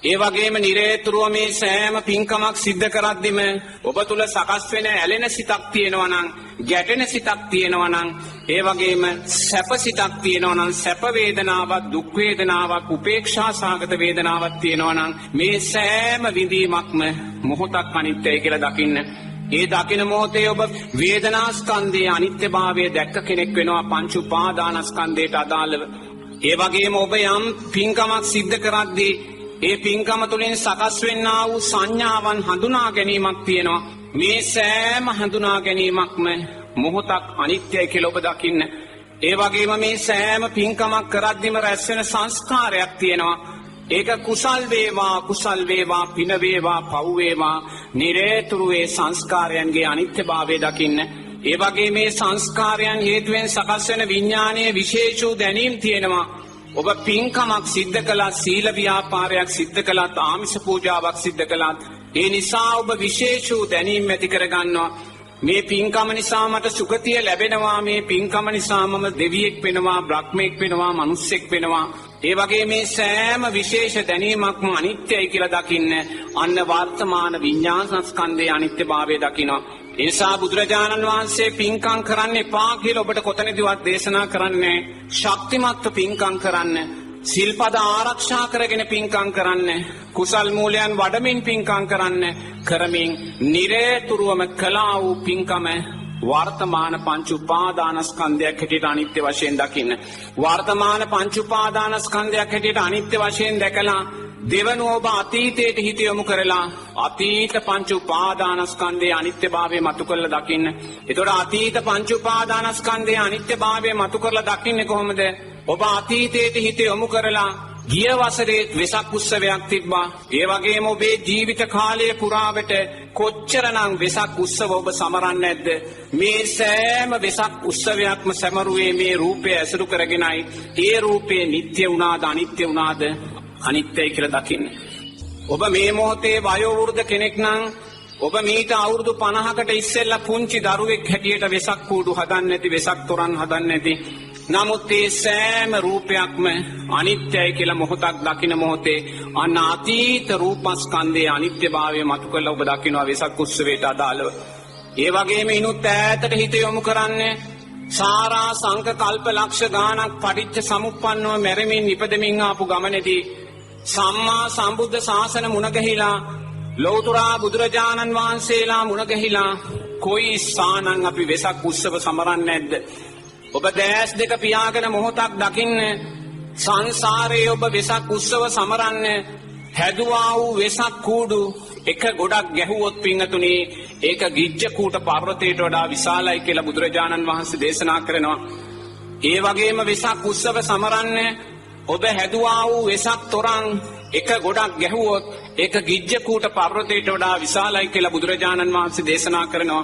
ඒ වගේම නිරේතුරුව මේ සෑම පින්කමක් සිද්ධ කරද්දිම ඔබ තුල සකස් වෙන ඇලෙන සිතක් තියෙනවා නම්, ගැටෙන සිතක් තියෙනවා නම්, ඒ වගේම සැප සිතක් තියෙනවා නම්, සැප වේදනාවක්, දුක් වේදනාවක්, උපේක්ෂා සහගත වේදනාවක් තියෙනවා නම් මේ සෑම විඳීමක්ම මොහොතක් අනිත්‍යයි කියලා දකින්න. ඒ දකින මොහොතේ ඔබ වේදනා ස්කන්ධයේ අනිත්‍යභාවය දැක්ක කෙනෙක් වෙනවා පංච උපාදානස්කන්ධයට අදාළව. ඒ වගේම ඔබ යම් පින්කමක් සිද්ධ කරද්දී ඒ පින්කම තුළින් සකස් වෙන්නා වූ සංඥාවන් හඳුනා ගැනීමක් තියෙනවා. මේ සෑම හඳුනා ගැනීමක්ම මොහොතක් අනිත්‍යයි කියලා ඔබ දකින්න. ඒ වගේම මේ සෑම පින්කමක් කරද්දිම රැස් වෙන සංස්කාරයක් තියෙනවා. ඒක කුසල් වේවා, කුසල් වේවා, පින වේවා, පව් වේවා, නිරේතුරු ඒ සංස්කාරයන්ගේ අනිත්‍යභාවය දකින්න. ඒ වගේ මේ සංස්කාරයන් හේතුවෙන් සකස් වෙන විඥානයේ විශේෂ වූ දැනීම් තියෙනවා. ඔබ පින්කමක් සිද්ධ කළා, සීල ව්‍යාපාරයක් සිද්ධ කළා, ආමිෂ පූජාවක් සිද්ධ කළා. ඒ නිසා ඔබ විශේෂ වූ දැනීම් ඇති කරගන්නවා. මේ පින්කම නිසා මට සුගතිය ලැබෙනවා, මේ පින්කම නිසා මම දෙවියෙක් වෙනවා, බ්‍රහ්මෙක් වෙනවා, මිනිස්සෙක් වෙනවා. ඒ වගේ මේ සෑම විශේෂ දැනීමක්ම අනිත්‍යයි කියලා දකින්න අන්න වර්තමාන විඤ්ඤාණස්කන්ධයේ අනිත්‍යභාවය දකිනවා. ඒ නිසා බුදුරජාණන් වහන්සේ පින්කම් කරන්න එපා කියලා ඔබට කොතනදීවත් දේශනා කරන්නේ. ශක්තිමත්ව පින්කම් කරන්න, සිල්පද ආරක්ෂා කරගෙන පින්කම් කරන්න, කුසල් මූලයන් වඩමින් පින්කම් කරන්න, කරමින් නිරේතුරුවම කළා වූ පින්කම වර්තමාන පංච උපාදානස්කන්ධයක් හැටියට අනිත්‍ය වශයෙන් දකින්න. වර්තමාන පංච උපාදානස්කන්ධයක් හැටියට අනිත්‍ය වශයෙන් දැකලා දෙවනුව ඔබ අතීතයට හිත යොමු කරලා අතීත පංච උපාදානස්කන්ධයේ අනිත්‍යභාවය මතු කරලා දකින්න. ඒතකොට අතීත පංච උපාදානස්කන්ධයේ අනිත්‍යභාවය මතු කරලා දකින්නේ කොහොමද? ඔබ අතීතයට හිත යොමු කරලා ගිය වසරේ වෙසක් උත්සවයක් තිබ්බා. ඒ වගේම ඔබේ ජීවිත කාලය පුරාවට කොච්චරනම් වෙසක් උත්සව ඔබ සමරන්නේ නැද්ද? මේ සෑම වෙසක් උත්සවයක්ම සමරුවේ මේ රූපය ඇසුරු කරගෙනයි. ඒ රූපේ නිට්ටය වුණාද අනිත්‍ය වුණාද? අනිත්‍යයි කියලා දකින්න. ඔබ මේ මොහොතේ වයෝ වෘද්ධ කෙනෙක් නම් ඔබ මීට අවුරුදු 50කට ඉස්සෙල්ලා පුංචි දරුවෙක් හැටියට වෙසක් කූඩු හදන්නේ නැති, වෙසක් තොරන් හදන්නේ නැති. නමුත් ඒ සෑම රූපයක්ම අනිත්‍යයි කියලා මොහොතක් දකින මොහොතේ අන්න අතීත රූපස්කන්ධයේ අනිත්‍යභාවය මතු කරලා ඔබ දකිනවා වෙසක් උත්සවයට අදාළව. ඒ වගේම ඉනුත් ඈතට හිත යොමු කරන්නේ සාරා සංක කල්ප ලක්ෂ ගානක් පටිච්ච සමුප්පන්නව මැරෙමින් ඉපදෙමින් ආපු ගමනේදී සම්මා සම්බුද්ධ ශාසන මුණ ගැහිලා ලෞතුරා බුදුරජාණන් වහන්සේලා මුණ ගැහිලා කොයි සානං අපි වෙසක් උත්සව සමරන්නේ නැද්ද? ඔබ දැස් දෙක පියාගෙන මොහොතක් දකින්න සංසාරයේ ඔබ වෙසක් උත්සව සමරන්න හැදුවා වූ වෙසක් කූඩු එක ගොඩක් ගැහුවොත් පිංගතුනි ඒක ගිජ්ජ කූට පර්වතයට වඩා විශාලයි කියලා බුදුරජාණන් වහන්සේ දේශනා කරනවා. ඒ වගේම වෙසක් උත්සව සමරන්න ඔබ හැදුවා වූ වෙසක් තොරන් එක ගොඩක් ගැහුවොත් ඒක ගිජ්ජ කූට පර්වතයට වඩා විශාලයි කියලා බුදුරජාණන් වහන්සේ දේශනා කරනවා.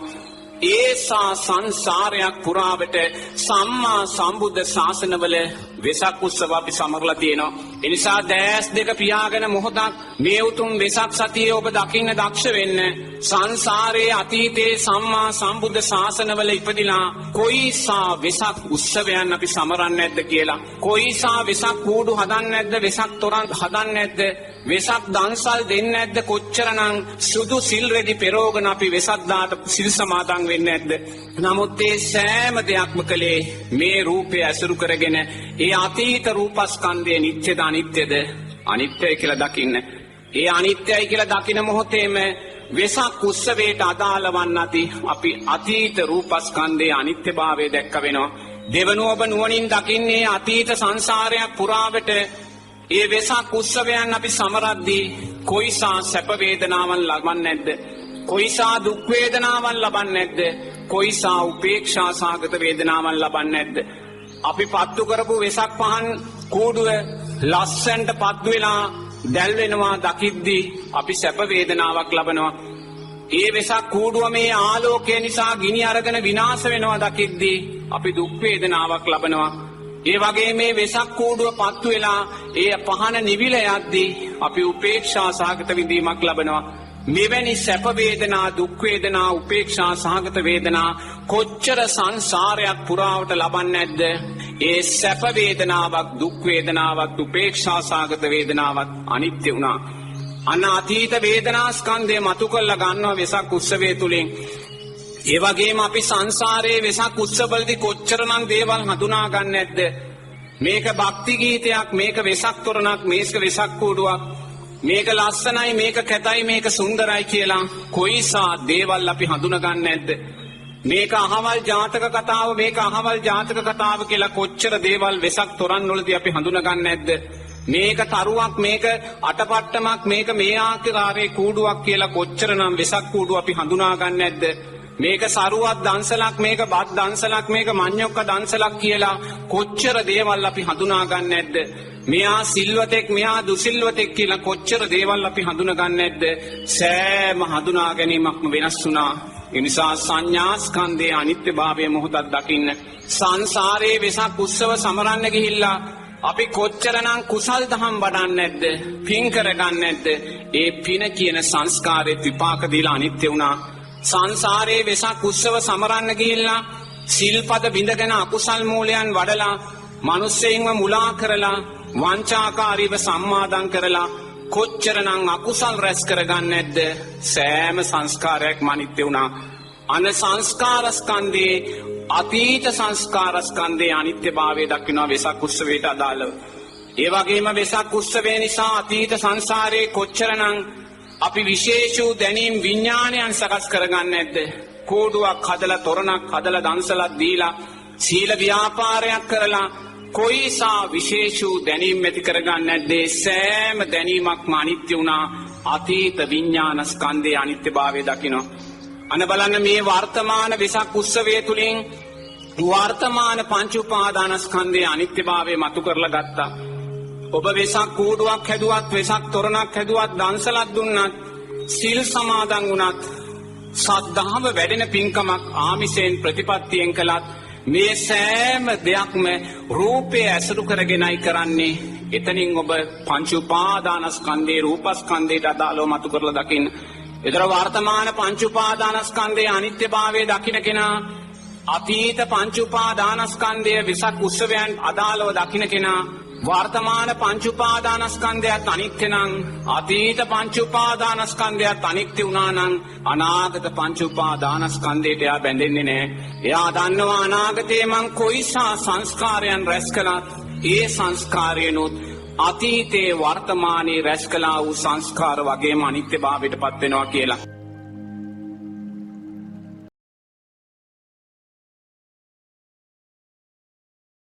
ඒසා සංසාරයක් පුරාවට සම්මා සම්බුද්ධ ශාසනවල වෙසක් උත්සව අපි සමරලා තියෙනවා. ඒ නිසා දැස් දෙක පියාගෙන මොහොතක් මේ උතුම් වෙසක් සතියේ ඔබ දකින්න දක්ෂ වෙන්න. සංසාරයේ අතීතයේ සම්මා සම්බුද්ධ ශාසනවල ඉපදිලා කොයිසා වෙසක් උත්සවයන් අපි සමරන්නේ නැද්ද කියලා. කොයිසා වෙසක් කූඩු හදන්නේ නැද්ද? වෙසක් තොරන් හදන්නේ නැද්ද? වෙසක් දන්සල් දෙන්නේ නැද්ද? කොච්චරනම් සුදු සිල් රෙදි පෙරෝගන අපි වෙසක් දාට සිල් සමාදන් වෙන්නේ නැද්ද? නමුත් ඒ සෑම දෙයක්ම කලේ මේ රූපය ඇසුරු කරගෙන ඒ අතීත රූපස්කන්ධයේ නිත්‍යද අනිත්‍යද? අනිත්‍යයි කියලා දකින්න. ඒ අනිත්‍යයි කියලා දකින මොහොතේම වෙසක් උත්සවයට අදාළ වන්නති අපි අතීත රූපස්කන්ධයේ අනිත්‍යභාවය දැක්ක වෙනවා. දෙවනුව ඔබ නුවණින් දකින්නේ අතීත සංසාරයක් පුරාවට ඒ වෙසක් උත්සවයන් අපි සමරද්දී කොයිසා සැප වේදනාවන් ලබන්නේ නැද්ද? කොයිසා දුක් වේදනාවන් ලබන්නේ නැද්ද? කොයිසා උපේක්ෂා සාගත වේදනාවන් ලබන්නේ නැද්ද? අපි පත්තු කරපු වෙසක් පහන් කූඩුව ලස්සන්ට පත්තු වෙලා දැල් වෙනවා දකිද්දී අපි සැප වේදනාවක් ලබනවා. ඒ වෙසක් කූඩුව මේ ආලෝකය නිසා ගිනි අරගෙන විනාශ වෙනවා දකිද්දී අපි දුක් වේදනාවක් ලබනවා. ඒ වගේ මේ වෙසක් කූඩුව පත්තු වෙලා ඒ පහන නිවිල යද්දී අපි උපේක්ෂා සහගත විඳීමක් ලබනවා. මෙවැනි සැප වේදනා, දුක් වේදනා, උපේක්ෂා සහගත වේදනා කොච්චර සංසාරයක් පුරාවට ලබන්නේ නැද්ද? ඒ සැප වේදනාවක් දුක් වේදනාවක් උපේක්ෂා සාගත වේදනාවක් අනිත්‍ය වුණා. අන්න අතීත වේදනා ස්කන්ධය මතු කරලා ගන්නවා වෙසක් උත්සවයේ තුලින්. ඒ වගේම අපි සංසාරයේ වෙසක් උත්සවවලදී කොච්චරනම් දේවල් හඳුනා ගන්න නැද්ද? මේක භක්ති ගීතයක්, මේක වෙසක් තොරණක්, මේක වෙසක් කූඩුවක්, මේක ලස්සනයි, මේක කැතයි, මේක සුන්දරයි කියලා කොයිසා දේවල් අපි හඳුනා ගන්න නැද්ද? මේක අහවල් ජාතක කතාව, මේක අහවල් ජාතක කතාව කියලා කොච්චර දේවල් වෙසක් තොරන් වලදී අපි හඳුනා ගන්න නැද්ද? මේක තරුවක්, මේක අටපට්ටමක්, මේක මේ ආකාරයේ කූඩුවක් කියලා කොච්චරනම් වෙසක් කූඩුව අපි හඳුනා ගන්න නැද්ද? මේක සරුවක් දන්සලක්, මේක බත් දන්සලක්, මේක මඤ්ඤොක්ක දන්සලක් කියලා කොච්චර දේවල් අපි හඳුනා ගන්න නැද්ද? මෙයා සිල්වතෙක්, මෙයා දුසිල්වතෙක් කියලා කොච්චර දේවල් අපි හඳුනා ගන්න නැද්ද? සෑම හඳුනා ගැනීමක්ම වෙනස් වුණා. ඒ නිසා සංඥා ස්කන්ධයේ අනිත්‍යභාවය මොහොතක් දකින්න. සංසාරයේ වෙසක් උත්සව සමරන්න ගිහිල්ලා අපි කොච්චරනම් කුසල් දහම් වඩන්නේ නැද්ද? පින් කරගන්නේ නැද්ද? ඒ පින කියන සංස්කාරේ විපාක දීලා අනිත්‍ය වුණා. සංසාරයේ වෙසක් උත්සව සමරන්න ගිහිල්ලා සිල්පද බිඳගෙන අකුසල් මූලයන් වඩලා මිනිස්සෙයින්ව මුලා කරලා වංචාකාරීව සම්මාදම් කරලා කොච්චරනම් අකුසල් රැස් කරගන්නේ නැද්ද? සෑම සංස්කාරයක්ම අනිත්‍ය වුණා. අන සංස්කාර ස්කන්ධේ අතීත සංස්කාර ස්කන්ධේ අනිත්‍යභාවය දක්වනවා වෙසක් උත්සවයට අදාළව. ඒ වගේම වෙසක් උත්සවය නිසා අතීත සංසාරයේ කොච්චරනම් අපි විශේෂ වූ දැනීම් විඥානයන් සකස් කරගන්නේ නැද්ද? කෝඩුවක් හදලා, තොරණක් හදලා, දන්සලක් දීලා, සීල ව්‍යාපාරයක් කරලා කොයිසා විශේෂ වූ දැනීම් ඇති කරගන්නේ නැද්ද? සෑම දැනීමක්ම අනිත්‍ය වුණා. අතීත විඥාන ස්කන්ධයේ අනිත්‍යභාවය දකිනවා. අන බලන්න මේ වර්තමාන වෙසක් උත්සවයේ තුලින් වර්තමාන පංච උපාදානස්කන්ධයේ අනිත්‍යභාවය මතු කරලා ගත්තා. ඔබ වෙසක් කූඩුවක් හැදුවත්, වෙසක් තොරණක් හැදුවත්, දන්සලක් දුන්නත්, සිල් සමාදන් වුණත්, සද්ධාව වැඩෙන පින්කමක් ආමිෂයෙන් ප්‍රතිපත්තියෙන් කළත් මේ සෑම දෙයක්ම රූපය ඇසුරු කරගෙනයි කරන්නේ. එතනින් ඔබ පංච උපාදානස්කන්ධේ රූපස්කන්ධයට අදාළව මතු කරලා දකින්න. ඒතර වර්තමාන පංච උපාදානස්කන්ධයේ අනිත්‍යභාවය දකින්න කෙනා, අතීත පංච උපාදානස්කන්ධයේ වෙසක් උත්සවයන් අදාළව දකින්න කෙනා, වර්තමාන පංච උපාදානස්කන්ධයත් අනිත්‍ය නම්, අතීත පංච උපාදානස්කන්ධයත් අනිත්‍ය වුණා නම්, අනාගත පංච උපාදානස්කන්ධයට එයා බැඳෙන්නේ නැහැ. එයා දන්නවා අනාගතේ මං කොයිසා සංස්කාරයන් රැස් කළත් ඒ සංස්කාරයනොත් අතීතේ වර්තමානයේ රැස් කළා වූ සංස්කාර වගේම අනිත්‍යභාවයට පත් වෙනවා කියලා.